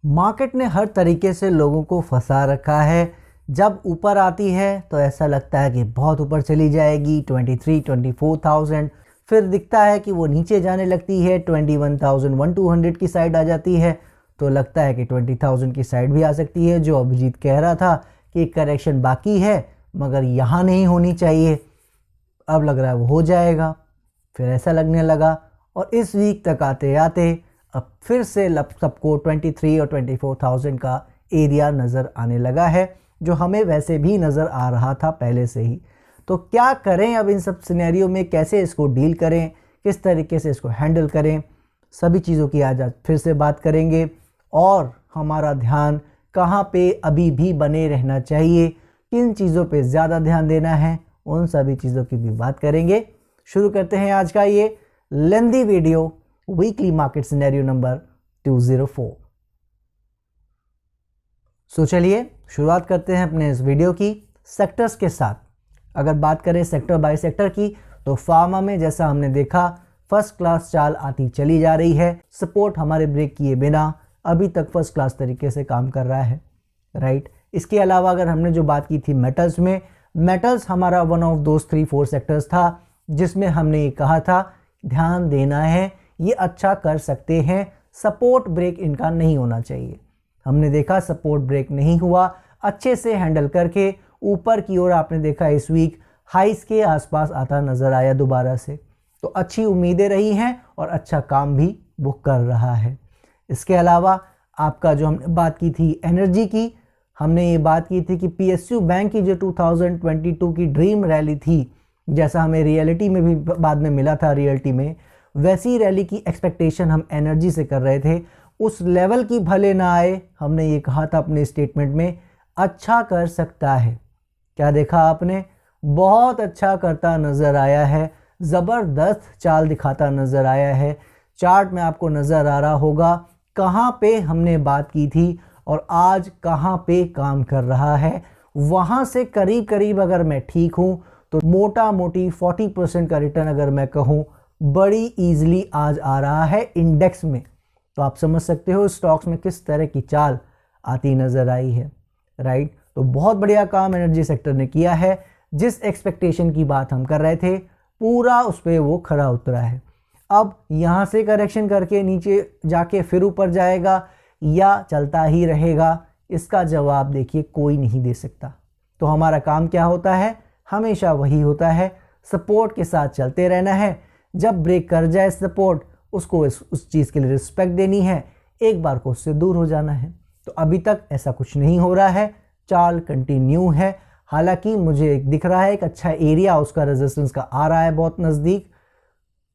Market ने हर तरीके से लोगों को फंसा रखा है। जब ऊपर आती है तो ऐसा लगता है कि बहुत ऊपर चली जाएगी 23-24,000, फिर दिखता है कि वो नीचे जाने लगती है 21,200 की साइड आ जाती है, तो लगता है कि 20,000 की साइड भी आ सकती है। जो अभिजीत कह रहा था कि करेक्शन बाकी है मगर यहाँ नहीं होनी चाहिए, अब लग रहा है वो हो जाएगा। फिर ऐसा लगने लगा और इस वीक तक आते आते अब फिर से सबको 23 और 24,000 का एरिया नज़र आने लगा है, जो हमें वैसे भी नज़र आ रहा था पहले से ही। तो क्या करें अब इन सब सिनेरियो में, कैसे इसको डील करें, किस तरीके से इसको हैंडल करें, सभी चीज़ों की आज फिर से बात करेंगे। और हमारा ध्यान कहाँ पे अभी भी बने रहना चाहिए, किन चीज़ों पे ज़्यादा ध्यान देना है, उन सभी चीज़ों की भी बात करेंगे। शुरू करते हैं आज का ये लेंदी video, weekly market scenario number 204। So चलिए शुरुआत करते हैं अपने इस वीडियो की सेक्टर्स के साथ। अगर बात करें सेक्टर बाय सेक्टर की तो फार्मा में जैसा हमने देखा फर्स्ट क्लास चाल आती चली जा रही है। सपोर्ट हमारे ब्रेक किए बिना अभी तक फर्स्ट क्लास तरीके से काम कर रहा है, राइट। इसके अलावा अगर हमने जो बात की थी मेटल्स में, मेटल्स हमारा वन ऑफ दोज 3-4 सेक्टर्स था जिसमें हमने ये कहा था ध्यान देना है, ये अच्छा कर सकते हैं, सपोर्ट ब्रेक इनका नहीं होना चाहिए। हमने देखा सपोर्ट ब्रेक नहीं हुआ, अच्छे से हैंडल करके ऊपर की ओर आपने देखा इस वीक हाइस के आसपास आता नज़र आया दोबारा से, तो अच्छी उम्मीदें रही हैं और अच्छा काम भी वो कर रहा है। इसके अलावा आपका जो हमने बात की थी एनर्जी की, हमने ये बात की थी कि पीएसयू बैंक की जो 2022 की ड्रीम रैली थी, जैसा हमें रियलिटी में भी बाद में मिला था रियलिटी में, वैसी रैली की एक्सपेक्टेशन हम एनर्जी से कर रहे थे। उस लेवल की भले ना आए, हमने ये कहा था अपने स्टेटमेंट में, अच्छा कर सकता है। क्या देखा आपने, बहुत अच्छा करता नज़र आया है, ज़बरदस्त चाल दिखाता नज़र आया है। चार्ट में आपको नज़र आ रहा होगा कहाँ पे हमने बात की थी और आज कहाँ पे काम कर रहा है। वहाँ से करीब करीब अगर मैं ठीक हूँ तो मोटा मोटी 40% का रिटर्न अगर मैं कहूँ बड़ी ईजिली आज आ रहा है इंडेक्स में। तो आप समझ सकते हो स्टॉक्स में किस तरह की चाल आती नज़र आई है, राइट। तो बहुत बढ़िया काम एनर्जी सेक्टर ने किया है। जिस एक्सपेक्टेशन की बात हम कर रहे थे पूरा उस पर वो खरा उतरा है। अब यहाँ से करेक्शन करके नीचे जाके फिर ऊपर जाएगा या चलता ही रहेगा, इसका जवाब देखिए कोई नहीं दे सकता। तो हमारा काम क्या होता है, हमेशा वही होता है, सपोर्ट के साथ चलते रहना है। जब ब्रेक कर जाए सपोर्ट, उसको उस चीज़ के लिए रिस्पेक्ट देनी है, एक बार को उससे दूर हो जाना है। तो अभी तक ऐसा कुछ नहीं हो रहा है, चाल कंटिन्यू है। हालांकि मुझे एक दिख रहा है एक अच्छा एरिया उसका रेजिस्टेंस का आ रहा है बहुत नज़दीक,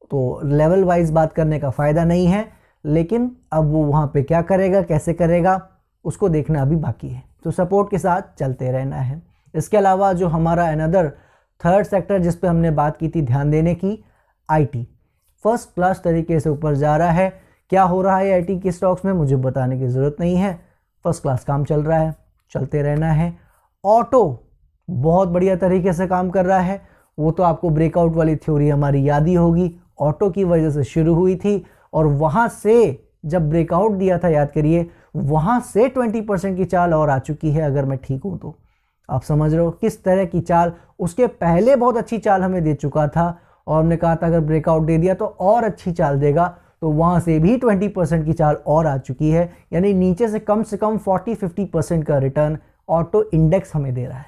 तो लेवल वाइज बात करने का फ़ायदा नहीं है, लेकिन अब वो वहाँ पे क्या करेगा, कैसे करेगा, उसको देखना अभी बाकी है। तो सपोर्ट के साथ चलते रहना है। इसके अलावा जो हमारा अनदर थर्ड सेक्टर जिस पे हमने बात की थी ध्यान देने की, आईटी फर्स्ट क्लास तरीके से ऊपर जा रहा है। क्या हो रहा है आईटी के स्टॉक्स में मुझे बताने की ज़रूरत नहीं है, फर्स्ट क्लास काम चल रहा है, चलते रहना है। ऑटो बहुत बढ़िया तरीके से काम कर रहा है, वो तो आपको ब्रेकआउट वाली थ्योरी हमारी याद ही होगी, ऑटो की वजह से शुरू हुई थी और वहाँ से जब ब्रेकआउट दिया था याद करिए, वहाँ से 20% की चाल और आ चुकी है अगर मैं ठीक हूँ तो। आप समझ रहे हो किस तरह की चाल, उसके पहले बहुत अच्छी चाल हमें दे चुका था और हमने कहा था अगर ब्रेकआउट दे दिया तो और अच्छी चाल देगा, तो वहाँ से भी 20% की चाल और आ चुकी है। यानी नीचे से कम 40-50% का रिटर्न ऑटो इंडेक्स हमें दे रहा है।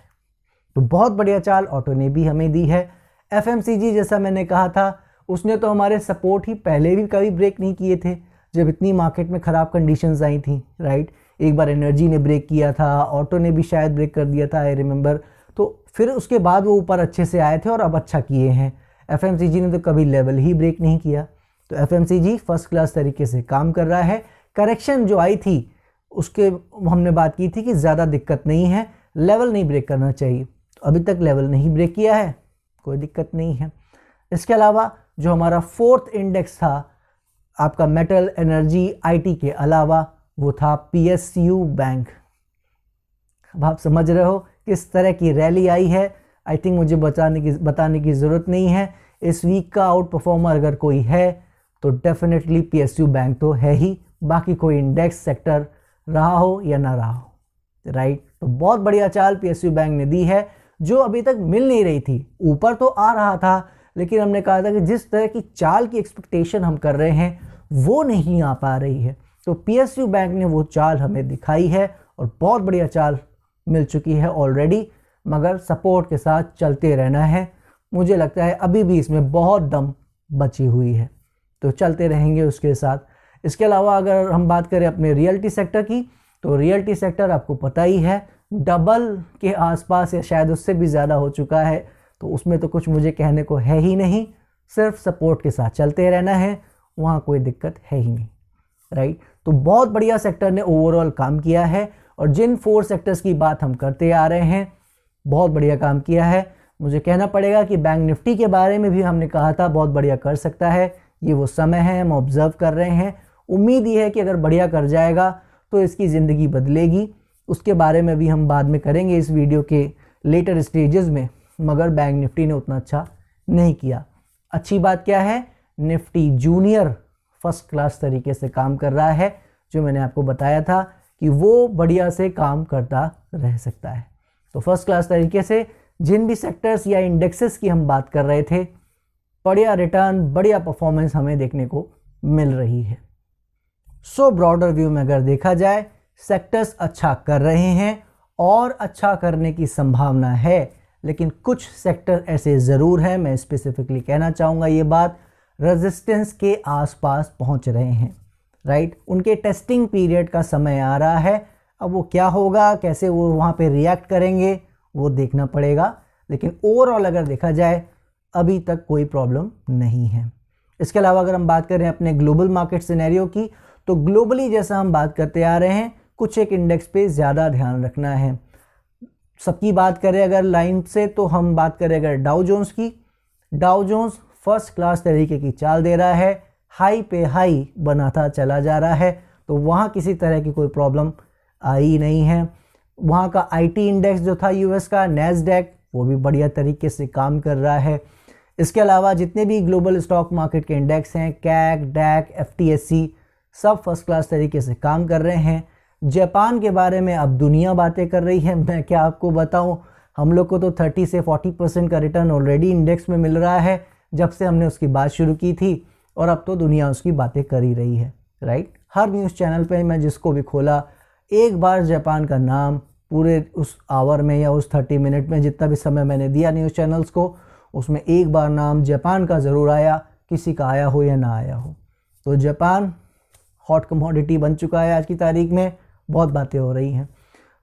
तो बहुत बढ़िया चाल ऑटो ने भी हमें दी है। एफएमसीजी जैसा मैंने कहा था, उसने तो हमारे सपोर्ट ही पहले भी कभी ब्रेक नहीं किए थे जब इतनी मार्केट में ख़राब कंडीशंस आई थी, राइट। एक बार एनर्जी ने ब्रेक किया था, ऑटो ने भी शायद ब्रेक कर दिया था, आई रिमेंबर। तो फिर उसके बाद वो ऊपर अच्छे से आए थे और अब अच्छा किए हैं। एफएमसीजी ने तो कभी लेवल ही ब्रेक नहीं किया। तो एफएमसीजी फर्स्ट क्लास तरीके से काम कर रहा है। करेक्शन जो आई थी उसके हमने बात की थी कि ज़्यादा दिक्कत नहीं है, लेवल नहीं ब्रेक करना चाहिए, तो अभी तक लेवल नहीं ब्रेक किया है, कोई दिक्कत नहीं है। इसके अलावा जो हमारा फोर्थ इंडेक्स था आपका मेटल एनर्जी आईटी के अलावा, वो था पीएसयू बैंक। अब आप समझ रहे हो किस तरह की रैली आई है। आई थिंक मुझे बताने की ज़रूरत नहीं है। इस वीक का आउट परफॉर्मर अगर कोई है तो डेफिनेटली पीएसयू बैंक तो है ही, बाकी कोई इंडेक्स सेक्टर रहा हो या ना रहा हो, राइट। तो बहुत बढ़िया चाल PSU बैंक ने दी है जो अभी तक मिल नहीं रही थी। ऊपर तो आ रहा था लेकिन हमने कहा था कि जिस तरह की चाल की एक्सपेक्टेशन हम कर रहे हैं वो नहीं आ पा रही है। तो PSU बैंक ने वो चाल हमें दिखाई है और बहुत बढ़िया चाल मिल चुकी है ऑलरेडी, मगर सपोर्ट के साथ चलते रहना है। मुझे लगता है अभी भी इसमें बहुत दम बची हुई है, तो चलते रहेंगे उसके साथ। इसके अलावा अगर हम बात करें अपने रियल्टी सेक्टर की, तो रियल्टी सेक्टर आपको पता ही है डबल के आसपास या शायद उससे भी ज़्यादा हो चुका है, तो उसमें तो कुछ मुझे कहने को है ही नहीं, सिर्फ सपोर्ट के साथ चलते रहना है, वहाँ कोई दिक्कत है ही नहीं, राइट। तो बहुत बढ़िया सेक्टर ने ओवरऑल काम किया है और जिन 4 सेक्टर्स की बात हम करते आ रहे हैं बहुत बढ़िया काम किया है। मुझे कहना पड़ेगा कि बैंक निफ्टी के बारे में भी हमने कहा था बहुत बढ़िया कर सकता है, ये वो समय है, हम ऑब्जर्व कर रहे हैं। उम्मीद ये है कि अगर बढ़िया कर जाएगा तो इसकी ज़िंदगी बदलेगी, उसके बारे में भी हम बाद में करेंगे इस वीडियो के लेटर स्टेजेस में, मगर बैंक निफ्टी ने उतना अच्छा नहीं किया। अच्छी बात क्या है, निफ्टी जूनियर फर्स्ट क्लास तरीके से काम कर रहा है, जो मैंने आपको बताया था कि वो बढ़िया से काम करता रह सकता है। तो फर्स्ट क्लास तरीके से जिन भी सेक्टर्स या इंडेक्सेस की हम बात कर रहे थे, बढ़िया रिटर्न, बढ़िया परफॉर्मेंस हमें देखने को मिल रही है। सो ब्रॉडर व्यू में अगर देखा जाए सेक्टर्स अच्छा कर रहे हैं और अच्छा करने की संभावना है, लेकिन कुछ सेक्टर ऐसे ज़रूर हैं, मैं स्पेसिफिकली कहना चाहूँगा ये बात, रेजिस्टेंस के आसपास पहुँच रहे हैं, राइट। उनके टेस्टिंग पीरियड का समय आ रहा है, अब वो क्या होगा, कैसे वो वहाँ पे रिएक्ट करेंगे वो देखना पड़ेगा, लेकिन ओवरऑल अगर देखा जाए अभी तक कोई प्रॉब्लम नहीं है। इसके अलावा अगर हम बात करें अपने ग्लोबल मार्केट सिनेरियो की, तो ग्लोबली जैसा हम बात करते आ रहे हैं कुछ एक इंडेक्स पे ज़्यादा ध्यान रखना है। सबकी बात करें अगर लाइन से, तो हम बात करें अगर डाउ जोन्स की, डाउ जोन्स फर्स्ट क्लास तरीके की चाल दे रहा है, हाई पे हाई बनाता चला जा रहा है, तो वहाँ किसी तरह की कोई प्रॉब्लम आई नहीं है। वहाँ का आईटी इंडेक्स जो था यूएस का नैस्डैक, वो भी बढ़िया तरीके से काम कर रहा है। इसके अलावा जितने भी ग्लोबल स्टॉक मार्केट के इंडेक्स हैं, कैक, डैक, FTSE, सब फर्स्ट क्लास तरीके से काम कर रहे हैं। जापान के बारे में अब दुनिया बातें कर रही है, मैं क्या आपको बताऊं, हम लोग को तो 30 से 40% का रिटर्न ऑलरेडी इंडेक्स में मिल रहा है जब से हमने उसकी बात शुरू की थी, और अब तो दुनिया उसकी बातें कर ही रही है, राइट। हर न्यूज़ चैनल पे मैं जिसको भी खोला, एक बार जापान का नाम पूरे उस आवर में या उस 30 मिनट में जितना भी समय मैंने दिया न्यूज़ चैनल्स को, उसमें एक बार नाम जापान का ज़रूर आया, किसी का आया हो या ना आया हो। तो जापान हॉट कमोडिटी बन चुका है आज की तारीख में, बहुत बातें हो रही हैं।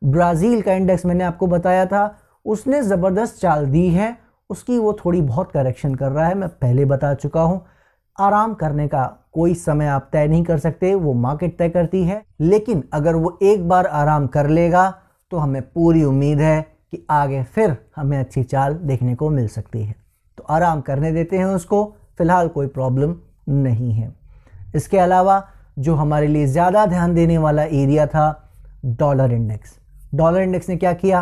ब्राज़ील का इंडेक्स मैंने आपको बताया था, उसने ज़बरदस्त चाल दी है, उसकी वो थोड़ी बहुत करेक्शन कर रहा है, मैं पहले बता चुका हूँ। आराम करने का कोई समय आप तय नहीं कर सकते, वो मार्केट तय करती है, लेकिन अगर वो एक बार आराम कर लेगा तो हमें पूरी उम्मीद है कि आगे फिर हमें अच्छी चाल देखने को मिल सकती है। तो आराम करने देते हैं उसको, फ़िलहाल कोई प्रॉब्लम नहीं है। इसके अलावा जो हमारे लिए ज़्यादा ध्यान देने वाला एरिया था, डॉलर इंडेक्स। डॉलर इंडेक्स ने क्या किया,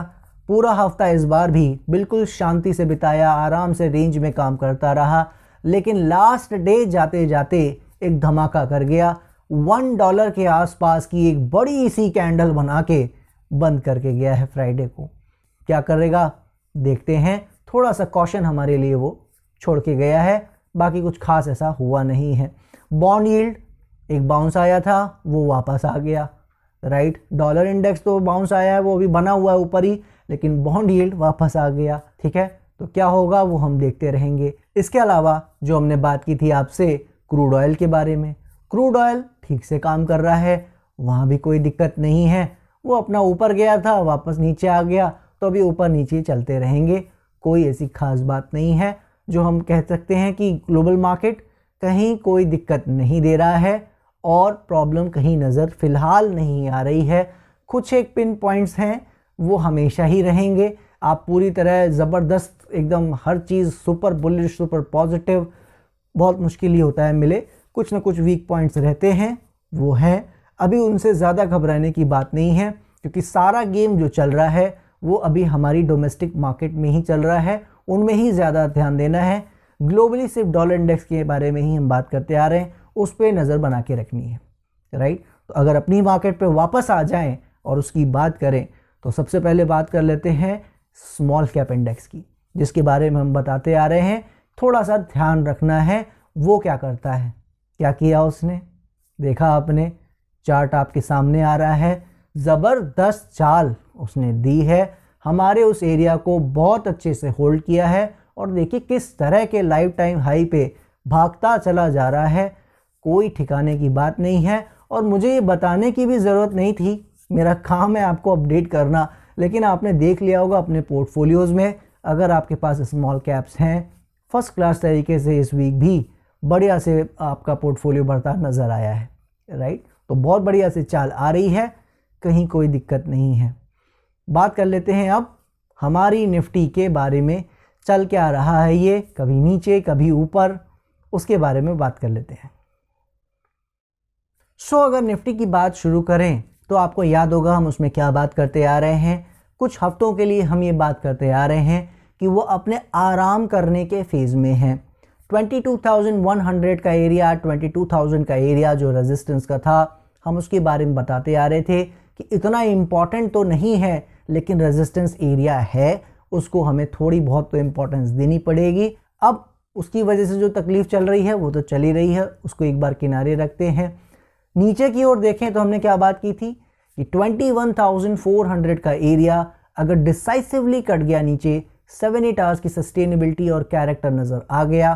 पूरा हफ्ता इस बार भी बिल्कुल शांति से बिताया, आराम से रेंज में काम करता रहा, लेकिन लास्ट डे जाते जाते एक धमाका कर गया। $1 के आसपास की एक बड़ी सी कैंडल बना के बंद करके गया है फ्राइडे को। क्या करेगा देखते हैं, थोड़ा सा कॉशन हमारे लिए वो छोड़ के गया है, बाकी कुछ खास ऐसा हुआ नहीं है। बॉन्ड यील्ड एक बाउंस आया था, वो वापस आ गया, राइट। डॉलर इंडेक्स तो बाउंस आया है, वो भी बना हुआ है ऊपर ही, लेकिन बॉन्ड यील्ड वापस आ गया, ठीक है। तो क्या होगा वो हम देखते रहेंगे। इसके अलावा जो हमने बात की थी आपसे क्रूड ऑयल के बारे में, क्रूड ऑयल ठीक से काम कर रहा है, वहाँ भी कोई दिक्कत नहीं है। वो अपना ऊपर गया था, वापस नीचे आ गया, तो अभी ऊपर नीचे चलते रहेंगे, कोई ऐसी खास बात नहीं है जो हम कह सकते हैं कि ग्लोबल मार्केट कहीं कोई दिक्कत नहीं दे रहा है और प्रॉब्लम कहीं नज़र फ़िलहाल नहीं आ रही है। कुछ एक पिन पॉइंट्स हैं वो हमेशा ही रहेंगे। आप पूरी तरह ज़बरदस्त एकदम हर चीज़ सुपर बुलिश, सुपर पॉजिटिव बहुत मुश्किल ही होता है मिले, कुछ ना कुछ वीक पॉइंट्स रहते हैं, वो हैं। अभी उनसे ज़्यादा घबराने की बात नहीं है, क्योंकि सारा गेम जो चल रहा है वो अभी हमारी डोमेस्टिक मार्केट में ही चल रहा है, उनमें ही ज़्यादा ध्यान देना है। ग्लोबली सिर्फ डॉलर इंडेक्स के बारे में ही हम बात करते आ रहे हैं, उस पर नज़र बना के रखनी है, राइट। तो अगर अपनी मार्केट पे वापस आ जाएं और उसकी बात करें तो सबसे पहले बात कर लेते हैं स्मॉल कैप इंडेक्स की, जिसके बारे में हम बताते आ रहे हैं। थोड़ा सा ध्यान रखना है वो क्या करता है। क्या किया उसने, देखा आपने, चार्ट आपके सामने आ रहा है, ज़बरदस्त चाल उसने दी है, हमारे उस एरिया को बहुत अच्छे से होल्ड किया है और देखिए किस तरह के लाइफ टाइम हाई पे भागता चला जा रहा है, कोई ठिकाने की बात नहीं है। और मुझे ये बताने की भी ज़रूरत नहीं थी, मेरा काम है आपको अपडेट करना, लेकिन आपने देख लिया होगा अपने पोर्टफोलियोज़ में, अगर आपके पास स्मॉल कैप्स हैं, फर्स्ट क्लास तरीके से इस वीक भी बढ़िया से आपका पोर्टफोलियो बढ़ता नज़र आया है, राइट। तो बहुत बढ़िया से चाल आ रही है, कहीं कोई दिक्कत नहीं है। बात कर लेते हैं अब हमारी निफ्टी के बारे में, चल क्या रहा है ये, कभी नीचे कभी ऊपर, उसके बारे में बात कर लेते हैं। अगर निफ्टी की बात शुरू करें तो आपको याद होगा हम उसमें क्या बात करते आ रहे हैं। कुछ हफ्तों के लिए हम ये बात करते आ रहे हैं कि वो अपने आराम करने के फेज़ में हैं। 22,100 का एरिया, 22,000 का एरिया जो रेजिस्टेंस का था, हम उसके बारे में बताते आ रहे थे कि इतना इम्पॉर्टेंट तो नहीं है, लेकिन रेजिस्टेंस एरिया है, उसको हमें थोड़ी बहुत तो इम्पोर्टेंस देनी पड़ेगी। अब उसकी वजह से जो तकलीफ़ चल रही है वो तो चली रही है, उसको एक बार किनारे रखते हैं। नीचे की ओर देखें तो हमने क्या बात की थी कि 21,400 का एरिया अगर डिसाइसिवली कट गया नीचे, 7-8 आवर्स की सस्टेनेबिलिटी और कैरेक्टर नज़र आ गया,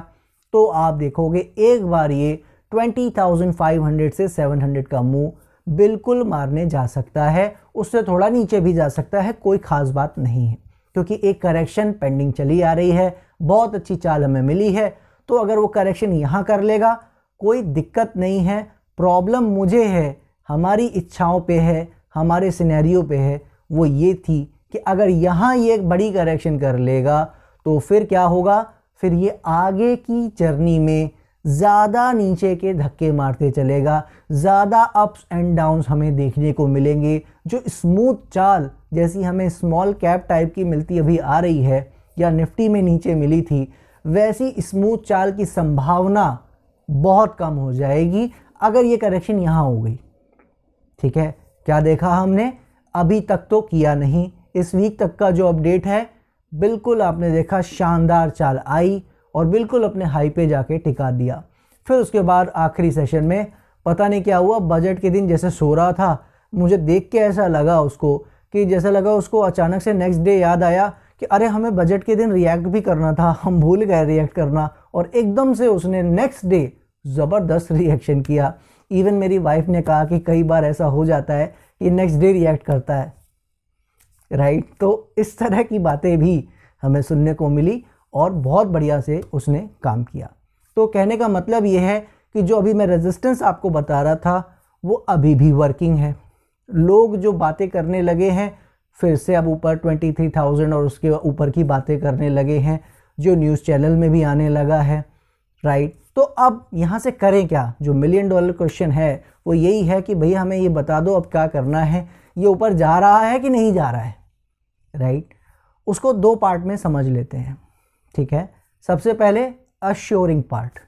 तो आप देखोगे एक बार ये 20,500 से 700 का मूव बिल्कुल मारने जा सकता है, उससे थोड़ा नीचे भी जा सकता है, कोई ख़ास बात नहीं है, क्योंकि एक करेक्शन पेंडिंग चली आ रही है, बहुत अच्छी चाल हमें मिली है। तो अगर वो करेक्शन यहाँ कर लेगा कोई दिक्कत नहीं है। प्रॉब्लम मुझे है, हमारी इच्छाओं पे है, हमारे सिनेरियो पे है, वो ये थी कि अगर यहाँ ये एक बड़ी करेक्शन कर लेगा तो फिर क्या होगा, फिर ये आगे की जर्नी में ज़्यादा नीचे के धक्के मारते चलेगा, ज़्यादा अप्स एंड डाउन्स हमें देखने को मिलेंगे। जो स्मूथ चाल जैसी हमें स्मॉल कैप टाइप की मिलती अभी आ रही है या निफ्टी में नीचे मिली थी, वैसी स्मूथ चाल की संभावना बहुत कम हो जाएगी अगर ये करेक्शन यहाँ हो गई। ठीक है, क्या देखा हमने, अभी तक तो किया नहीं, इस वीक तक का जो अपडेट है बिल्कुल आपने देखा शानदार चाल आई और बिल्कुल अपने हाई पे जाके टिका दिया। फिर उसके बाद आखिरी सेशन में पता नहीं क्या हुआ, बजट के दिन जैसे सो रहा था, मुझे देख के ऐसा लगा उसको कि जैसा लगा उसको अचानक से नेक्स्ट डे याद आया कि अरे हमें बजट के दिन रिएक्ट भी करना था, हम भूल गए रिएक्ट करना, और एकदम से उसने नेक्स्ट डे ज़बरदस्त रिएक्शन किया। इवन मेरी वाइफ ने कहा कि कई बार ऐसा हो जाता है कि नेक्स्ट डे रिएक्ट करता है, राइट। तो इस तरह की बातें भी हमें सुनने को मिली और बहुत बढ़िया से उसने काम किया। तो कहने का मतलब ये है कि जो अभी मैं रेजिस्टेंस आपको बता रहा था वो अभी भी वर्किंग है। लोग जो बातें करने लगे हैं फिर से अब ऊपर 23,000 और उसके ऊपर की बातें करने लगे हैं, जो न्यूज़ चैनल में भी आने लगा है, राइट। तो अब यहाँ से करें क्या, जो $1 मिलियन क्वेश्चन है वो यही है कि भैया हमें ये बता दो अब क्या करना है, ये ऊपर जा रहा है कि नहीं जा रहा है, राइट। उसको दो पार्ट में समझ लेते हैं, ठीक है। सबसे पहले अश्योरिंग पार्ट।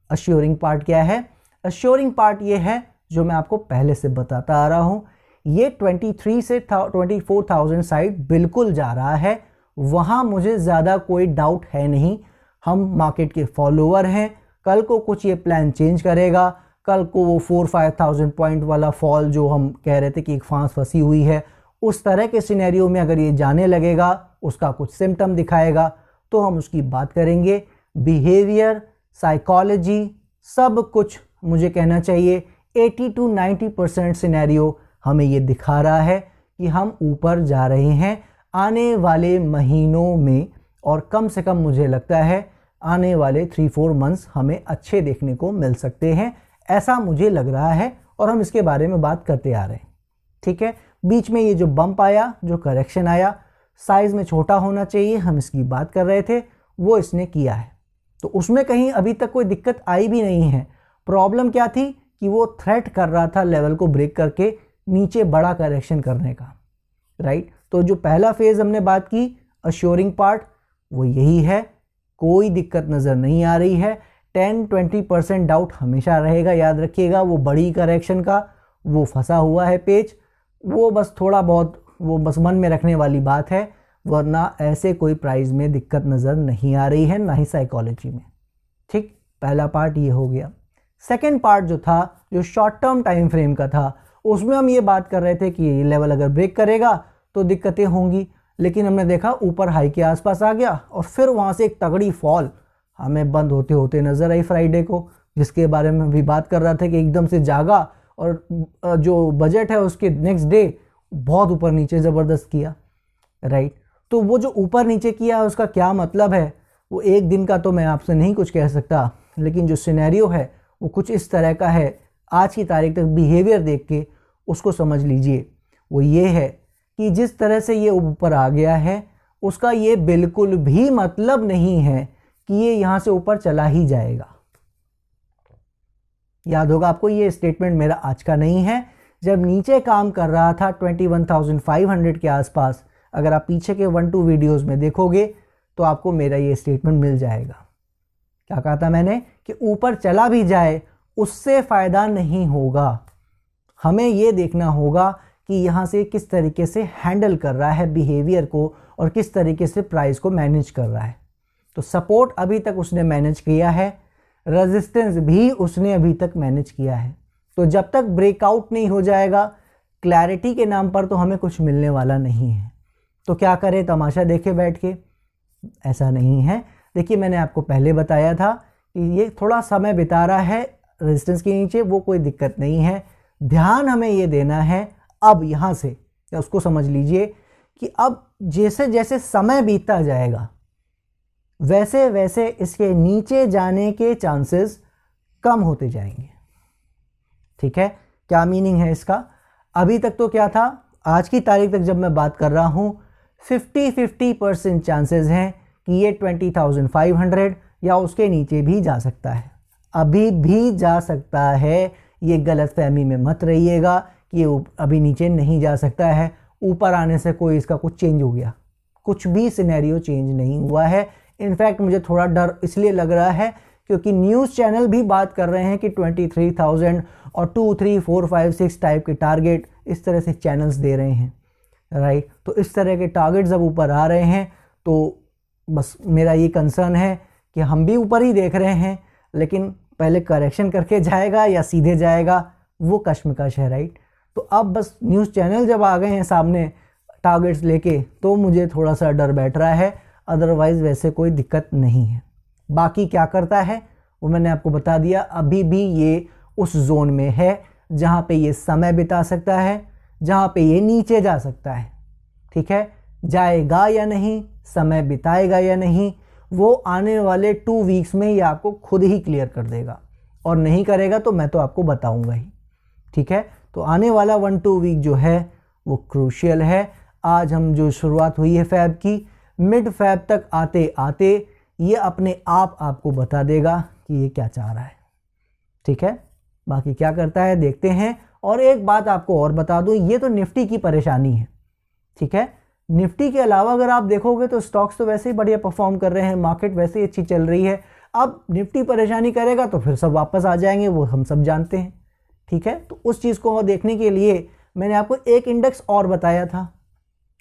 अश्योरिंग पार्ट क्या है? अश्योरिंग पार्ट ये है जो मैं आपको पहले से बताता आ रहा हूँ, ये 23 से 24,000 साइड बिल्कुल जा रहा है, वहाँ मुझे ज़्यादा कोई डाउट है नहीं। हम मार्केट के फॉलोअर हैं, कल को कुछ ये प्लान चेंज करेगा, कल को वो 4-5,000 पॉइंट वाला फॉल जो हम कह रहे थे कि एक फांस फंसी हुई है, उस तरह के सिनेरियो में अगर ये जाने लगेगा, उसका कुछ सिम्टम दिखाएगा तो हम उसकी बात करेंगे। बिहेवियर, साइकोलॉजी, सब कुछ मुझे कहना चाहिए 80 to 90% सिनेरियो हमें ये दिखा रहा है कि हम ऊपर जा रहे हैं आने वाले महीनों में, और कम से कम मुझे लगता है आने वाले 3-4 मंथ्स हमें अच्छे देखने को मिल सकते हैं, ऐसा मुझे लग रहा है और हम इसके बारे में बात करते आ रहे हैं, ठीक है। बीच में ये जो बम्प आया, जो करेक्शन आया, साइज़ में छोटा होना चाहिए, हम इसकी बात कर रहे थे, वो इसने किया है, तो उसमें कहीं अभी तक कोई दिक्कत आई भी नहीं है। प्रॉब्लम क्या थी कि वो थ्रेट कर रहा था लेवल को ब्रेक करके नीचे बड़ा करेक्शन करने का, राइट। तो जो पहला फेज़ हमने बात की अश्योरिंग पार्ट, वो यही है, कोई दिक्कत नज़र नहीं आ रही है। 10-20% डाउट हमेशा रहेगा, याद रखिएगा, वो बड़ी करेक्शन का, वो फंसा हुआ है पेज, वो बस थोड़ा बहुत वो बस मन में रखने वाली बात है, वरना ऐसे कोई प्राइस में दिक्कत नज़र नहीं आ रही है, ना ही साइकोलॉजी में। ठीक, पहला पार्ट ये हो गया। सेकेंड पार्ट जो था, जो शॉर्ट टर्म टाइम फ्रेम का था, उसमें हम ये बात कर रहे थे कि ये लेवल अगर ब्रेक करेगा तो दिक्कतें होंगी, लेकिन हमने देखा ऊपर हाई के आसपास आ गया और फिर वहाँ से एक तगड़ी फॉल हमें बंद होते होते नज़र आई फ्राइडे को, जिसके बारे में भी बात कर रहा था कि एकदम से जागा और जो बजट है उसके नेक्स्ट डे बहुत ऊपर नीचे ज़बरदस्त किया, राइट। तो वो जो ऊपर नीचे किया उसका क्या मतलब है, वो एक दिन का तो मैं आपसे नहीं कुछ कह सकता, लेकिन जो सिनेरियो है वो कुछ इस तरह का है। आज की तारीख तक बिहेवियर देख के उसको समझ लीजिए। वो ये है कि जिस तरह से ये ऊपर आ गया है उसका ये बिल्कुल भी मतलब नहीं है कि ये यहाँ से ऊपर चला ही जाएगा। याद होगा आपको, ये स्टेटमेंट मेरा आज का नहीं है। जब नीचे काम कर रहा था 21,500 के आसपास, अगर आप पीछे के 1-2 वीडियोस में देखोगे तो आपको मेरा ये स्टेटमेंट मिल जाएगा। क्या कहा था मैंने कि ऊपर चला भी जाए उससे फ़ायदा नहीं होगा, हमें ये देखना होगा कि यहाँ से किस तरीके से हैंडल कर रहा है बिहेवियर को और किस तरीके से प्राइस को मैनेज कर रहा है। तो सपोर्ट अभी तक उसने मैनेज किया है, रेजिस्टेंस भी उसने अभी तक मैनेज किया है। तो जब तक ब्रेकआउट नहीं हो जाएगा, क्लैरिटी के नाम पर तो हमें कुछ मिलने वाला नहीं है। तो क्या करें, तमाशा देखे बैठ के? ऐसा नहीं है। देखिए, मैंने आपको पहले बताया था कि ये थोड़ा समय बिता रहा है रेजिस्टेंस के नीचे, वो कोई दिक्कत नहीं है। ध्यान हमें ये देना है अब यहाँ से, या उसको समझ लीजिए कि अब जैसे जैसे समय बीतता जाएगा वैसे वैसे इसके नीचे जाने के चांसेस कम होते जाएंगे। ठीक है, क्या मीनिंग है इसका? अभी तक तो क्या था, आज की तारीख तक जब मैं बात कर रहा हूँ 50-50% चांसेस हैं कि ये 20,500 या उसके नीचे भी जा सकता है, अभी भी जा सकता है। ये गलतफहमी में मत रहिएगा कि ये अभी नीचे नहीं जा सकता है, ऊपर आने से कोई इसका कुछ चेंज हो गया, कुछ भी सिनेरियो चेंज नहीं हुआ है। इनफैक्ट मुझे थोड़ा डर इसलिए लग रहा है क्योंकि न्यूज़ चैनल भी बात कर रहे हैं कि 23,000 और 2, 3, 4, 5, 6 टाइप के टारगेट इस तरह से चैनल्स दे रहे हैं, राइट। तो इस तरह के टारगेट जब ऊपर आ रहे हैं तो बस मेरा ये कंसर्न है कि हम भी ऊपर ही देख रहे हैं, लेकिन पहले करेक्शन करके जाएगा या सीधे जाएगा, वो कश्मकश है, राइट। तो अब बस न्यूज़ चैनल जब आ गए हैं सामने टारगेट्स लेके, तो मुझे थोड़ा सा डर बैठ रहा है, अदरवाइज़ वैसे कोई दिक्कत नहीं है। बाकी क्या करता है वो मैंने आपको बता दिया। अभी भी ये उस जोन में है जहाँ पे ये समय बिता सकता है, जहाँ पे ये नीचे जा सकता है। ठीक है, जाएगा या नहीं, समय बिताएगा या नहीं, वो आने वाले 2 वीक्स में ये आपको खुद ही क्लियर कर देगा, और नहीं करेगा तो मैं तो आपको बताऊंगा ही। ठीक है, तो आने वाला 1-2 वीक जो है वो क्रूशियल है। आज हम जो शुरुआत हुई है फैब की, मिड फैब तक आते आते ये अपने आप आपको बता देगा कि ये क्या चाह रहा है। ठीक है, बाकी क्या करता है देखते हैं। और एक बात आपको और बता दूं, ये तो निफ्टी की परेशानी है। ठीक है, निफ्टी के अलावा अगर आप देखोगे तो स्टॉक्स तो वैसे ही बढ़िया परफॉर्म कर रहे हैं, मार्केट वैसे ही अच्छी चल रही है। अब निफ्टी परेशानी करेगा तो फिर सब वापस आ जाएंगे, वो हम सब जानते हैं। ठीक है, तो उस चीज़ को देखने के लिए मैंने आपको एक इंडेक्स और बताया था,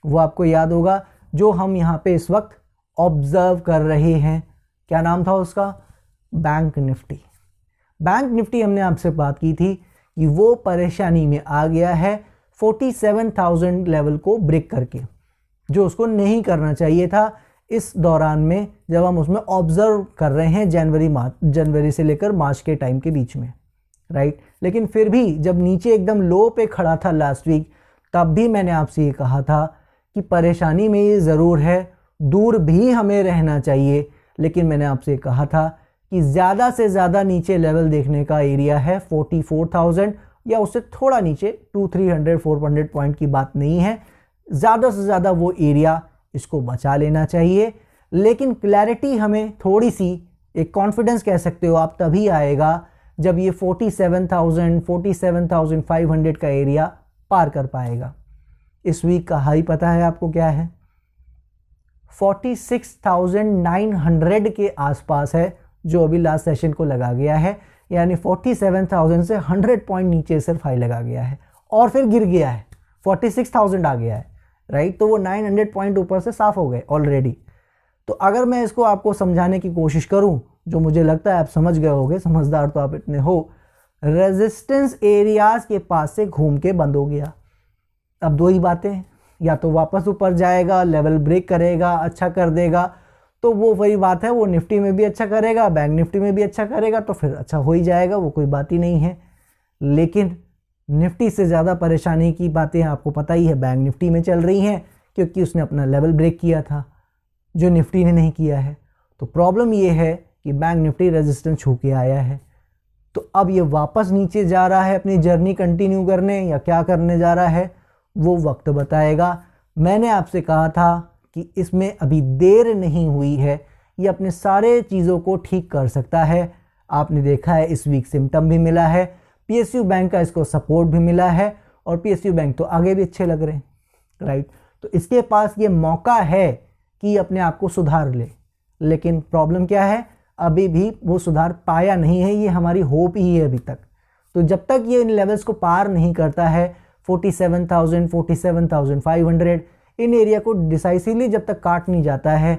वो आपको याद होगा, जो हम यहाँ पे इस वक्त ऑब्जर्व कर रहे हैं। क्या नाम था उसका? Bank Nifty. बैंक निफ्टी हमने आपसे बात की थी कि वो परेशानी में आ गया है 47,000 लेवल को ब्रेक करके, जो उसको नहीं करना चाहिए था इस दौरान में, जब हम उसमें ऑब्जर्व कर रहे हैं जनवरी से लेकर मार्च के टाइम के बीच में, राइट। लेकिन फिर भी जब नीचे एकदम लो पे खड़ा था लास्ट वीक, तब भी मैंने आपसे ये कहा था कि परेशानी में ये ज़रूर है, दूर भी हमें रहना चाहिए, लेकिन मैंने आपसे कहा था कि ज़्यादा से ज़्यादा नीचे लेवल देखने का एरिया है 44,000 या उससे थोड़ा नीचे 200-300-400 पॉइंट की बात नहीं है। ज़्यादा से ज़्यादा वो एरिया इसको बचा लेना चाहिए, लेकिन क्लैरिटी हमें थोड़ी सी, एक कॉन्फिडेंस कह सकते हो आप, तभी आएगा जब ये 47,000 47,500 का एरिया पार कर पाएगा। इस वीक का हाई पता है आपको क्या है? 46,900 के आसपास है, जो अभी लास्ट सेशन को लगा गया है। यानी 47,000 से 100 पॉइंट नीचे सिर्फ हाई लगा गया है और फिर गिर गया है, 46,000 आ गया है, राइट। तो वो 900 पॉइंट ऊपर से साफ हो गए ऑलरेडी। तो अगर मैं इसको आपको समझाने की कोशिश करूं, जो मुझे लगता है आप समझ गए होगे, समझदार तो आप इतने हो, रेजिस्टेंस एरियाज के पास से घूम के बंद हो गया। अब दो ही बातें हैं, या तो वापस ऊपर जाएगा, लेवल ब्रेक करेगा, अच्छा कर देगा, तो वो वही बात है, वो निफ्टी में भी अच्छा करेगा, बैंक निफ्टी में भी अच्छा करेगा, तो फिर अच्छा हो ही जाएगा, वो कोई बात ही नहीं है। लेकिन निफ्टी से ज़्यादा परेशानी की बातें आपको पता ही है बैंक निफ्टी में चल रही हैं, क्योंकि उसने अपना लेवल ब्रेक किया था जो निफ्टी ने नहीं किया है। तो प्रॉब्लम ये है कि बैंक निफ्टी रेजिस्टेंस छू के आया है, तो अब ये वापस नीचे जा रहा है अपनी जर्नी कंटिन्यू करने, या क्या करने जा रहा है वो वक्त बताएगा। मैंने आपसे कहा था कि इसमें अभी देर नहीं हुई है, ये अपने सारे चीज़ों को ठीक कर सकता है। आपने देखा है इस वीक सिम्टम भी मिला है, पीएसयू बैंक का इसको सपोर्ट भी मिला है, और पीएसयू बैंक तो आगे भी अच्छे लग रहे हैं, राइट। तो इसके पास ये मौका है कि अपने आप को सुधार ले, लेकिन प्रॉब्लम क्या है, अभी भी वो सुधार पाया नहीं है, ये हमारी होप ही है अभी तक। तो जब तक ये इन लेवल्स को पार नहीं करता है, 47,000, 47,500, इन एरिया को डिसाइसिवली जब तक काट नहीं जाता है,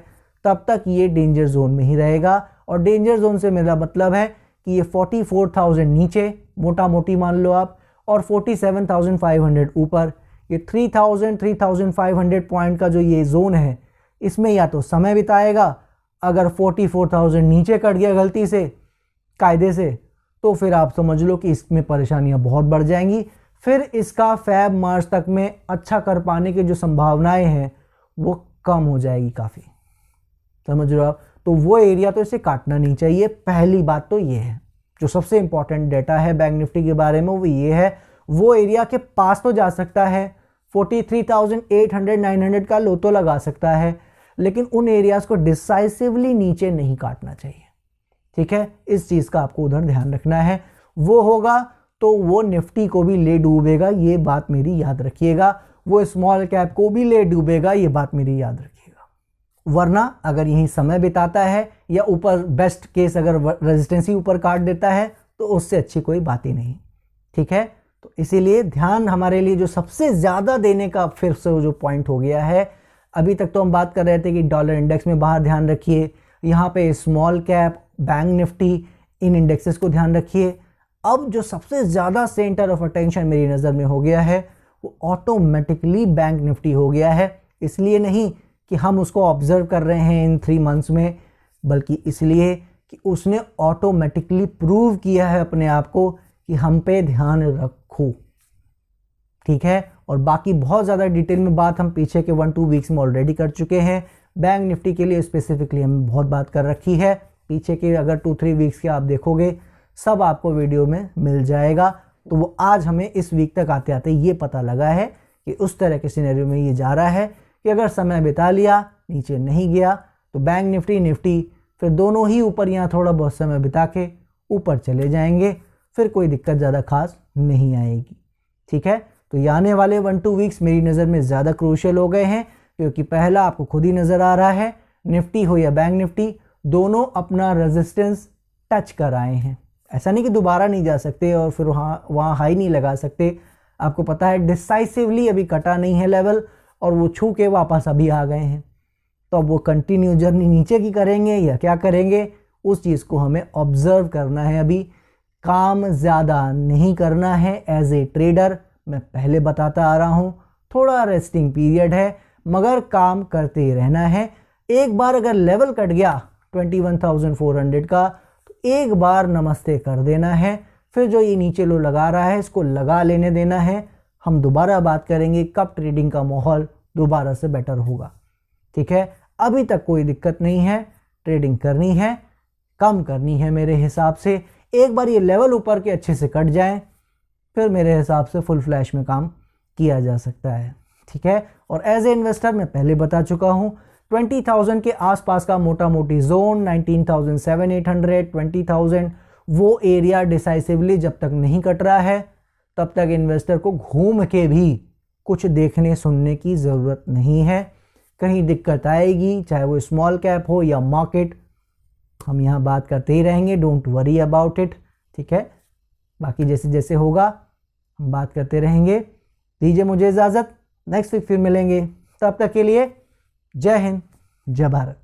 तब तक ये डेंजर जोन में ही रहेगा। और डेंजर जोन से मेरा मतलब है कि ये 44,000 नीचे मोटा मोटी मान लो आप, और 47,500 ऊपर, ये 3,000, 3,500 पॉइंट का जो ये जोन है, इसमें या तो समय बिताएगा। अगर 44,000 नीचे कट गया गलती से, कायदे से, तो फिर आप समझ लो कि इसमें परेशानियां बहुत बढ़ जाएंगी। फिर इसका फेब मार्च तक में अच्छा कर पाने की जो संभावनाएं हैं वो कम हो जाएगी काफ़ी, समझ रहे हो आप। तो वो एरिया तो इसे काटना नहीं चाहिए। पहली बात तो ये है, जो सबसे इंपॉर्टेंट डेटा है बैंक निफ्टी के बारे में वो ये है, वो एरिया के पास तो जा सकता है, 43,800, 900 का लो तो लगा सकता है, लेकिन उन एरियाज को डिसाइसिवली नीचे नहीं काटना चाहिए, ठीक है। इस चीज़ का आपको उधर ध्यान रखना है। वो होगा तो वो निफ्टी को भी ले डूबेगा, ये बात मेरी याद रखिएगा। वो स्मॉल कैप को भी ले डूबेगा, ये बात मेरी याद रखिएगा। वरना अगर यही समय बिताता है, या ऊपर बेस्ट केस अगर रेजिस्टेंस ही ऊपर काट देता है, तो उससे अच्छी कोई बात ही नहीं, ठीक है। तो इसीलिए ध्यान हमारे लिए जो सबसे ज़्यादा देने का फिर से जो पॉइंट हो गया है, अभी तक तो हम बात कर रहे थे कि डॉलर इंडेक्स में बाहर ध्यान रखिए, यहाँ पे स्मॉल कैप, बैंक निफ्टी, इन इंडेक्सेस को ध्यान रखिए। अब जो सबसे ज़्यादा सेंटर ऑफ अटेंशन मेरी नज़र में हो गया है, वो ऑटोमेटिकली बैंक निफ्टी हो गया है। इसलिए नहीं कि हम उसको ऑब्जर्व कर रहे हैं इन 3 मंथ्स में, बल्कि इसलिए कि उसने ऑटोमेटिकली प्रूव किया है अपने आप को कि हम पे ध्यान रखो, ठीक है। और बाकी बहुत ज़्यादा डिटेल में बात हम पीछे के 1-2 वीक्स में ऑलरेडी कर चुके हैं। बैंक निफ्टी के लिए स्पेसिफिकली हमने बहुत बात कर रखी है, पीछे के अगर 2-3 वीक्स के आप देखोगे सब आपको वीडियो में मिल जाएगा। तो वो आज हमें इस वीक तक आते आते ये पता लगा है कि उस तरह के सिनेरियो में ये जा रहा है कि अगर समय बिता लिया, नीचे नहीं गया, तो बैंक निफ्टी फिर दोनों ही ऊपर यहाँ थोड़ा बहुत समय बिता के ऊपर चले जाएंगे, फिर कोई दिक्कत ज़्यादा खास नहीं आएगी, ठीक है। तो ये आने वाले 1-2 वीक्स मेरी नज़र में ज़्यादा क्रूशियल हो गए हैं, क्योंकि पहला आपको खुद ही नज़र आ रहा है, निफ्टी हो या बैंक निफ्टी, दोनों अपना रेजिस्टेंस टच कर आए हैं। ऐसा नहीं कि दोबारा नहीं जा सकते और फिर वहाँ हाई नहीं लगा सकते। आपको पता है डिसाइसिवली अभी कटा नहीं है लेवल, और वो छू के वापस अभी आ गए हैं। तो अब वो कंटिन्यू जर्नी नीचे की करेंगे या क्या करेंगे, उस चीज़ को हमें ऑब्जर्व करना है। अभी काम ज़्यादा नहीं करना है एज ए ट्रेडर, मैं पहले बताता आ रहा हूँ, थोड़ा रेस्टिंग पीरियड है, मगर काम करते ही रहना है। एक बार अगर लेवल कट गया 21,400 का, तो एक बार नमस्ते कर देना है। फिर जो ये नीचे लो लगा रहा है, इसको लगा लेने देना है। हम दोबारा बात करेंगे कब ट्रेडिंग का माहौल दोबारा से बेटर होगा, ठीक है। अभी तक कोई दिक्कत नहीं है, ट्रेडिंग करनी है, कम करनी है मेरे हिसाब से। एक बार ये लेवल ऊपर के अच्छे से कट जाए, फिर मेरे हिसाब से फुल फ्लैश में काम किया जा सकता है, ठीक है। और एज ए इन्वेस्टर मैं पहले बता चुका हूँ, 20,000 के आसपास का मोटा मोटी जोन, 19,700, 20,000, वो एरिया डिसाइसिवली जब तक नहीं कट रहा है, तब तक इन्वेस्टर को घूम के भी कुछ देखने सुनने की ज़रूरत नहीं है। कहीं दिक्कत आएगी, चाहे वो स्मॉल कैप हो या मार्केट, हम यहाँ बात करते ही रहेंगे, डोंट वरी अबाउट इट। ठीक है, बाकी जैसे जैसे होगा हम बात करते रहेंगे। दीजिए मुझे इजाज़त, नेक्स्ट वीक फिर मिलेंगे, तब तक के लिए जय हिंद, जय भारत।